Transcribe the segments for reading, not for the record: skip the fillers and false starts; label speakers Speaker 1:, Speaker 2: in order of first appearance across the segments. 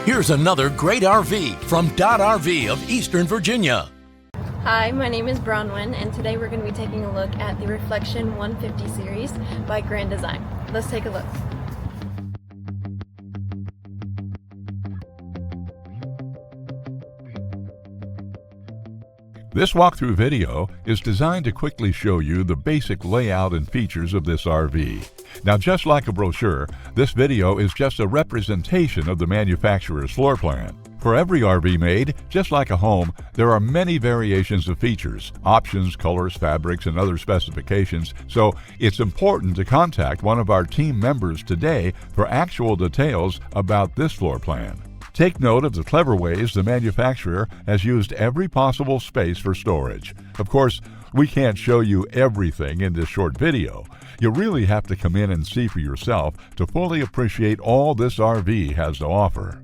Speaker 1: Here's another great RV from Dodd RV of Eastern Virginia.
Speaker 2: Hi, my name is Bronwyn, and today we're going to be taking a look at the Reflection 150 series by Grand Design. Let's take a look.
Speaker 3: This walkthrough video is designed to quickly show you the basic layout and features of this RV. Now, just like a brochure, this video is just a representation of the manufacturer's floor plan. For every RV made, just like a home, there are many variations of features, options, colors, fabrics, and other specifications, so it's important to contact one of our team members today for actual details about this floor plan. Take note of the clever ways the manufacturer has used every possible space for storage. Of course, we can't show you everything in this short video. You really have to come in and see for yourself to fully appreciate all this RV has to offer.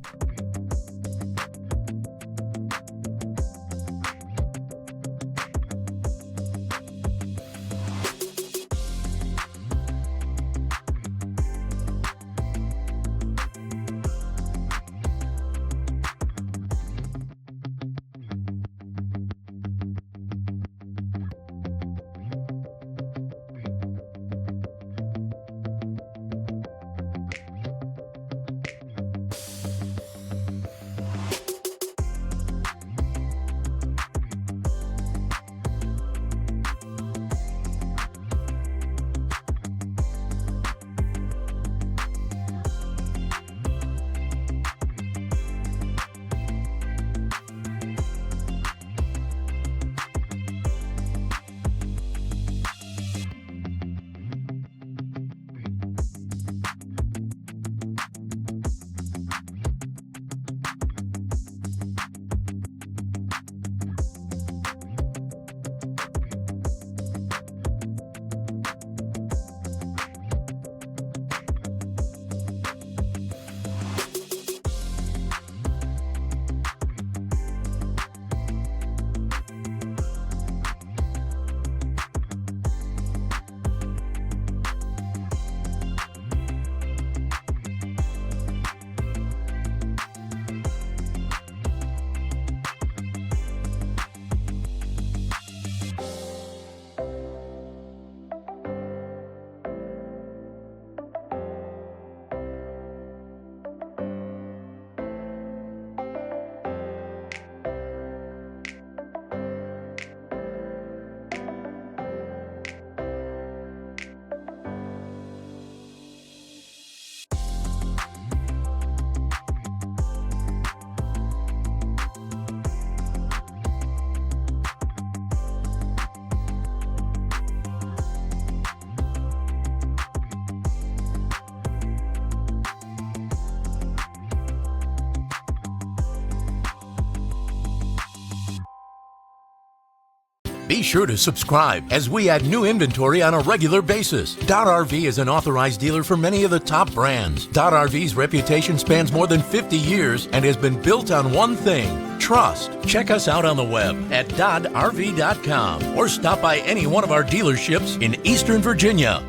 Speaker 1: Be sure to subscribe as we add new inventory on a regular basis. Dodd RV is an authorized dealer for many of the top brands. Dodd RV's reputation spans more than 50 years and has been built on one thing: trust. Check us out on the web at doddrv.com or stop by any one of our dealerships in Eastern Virginia.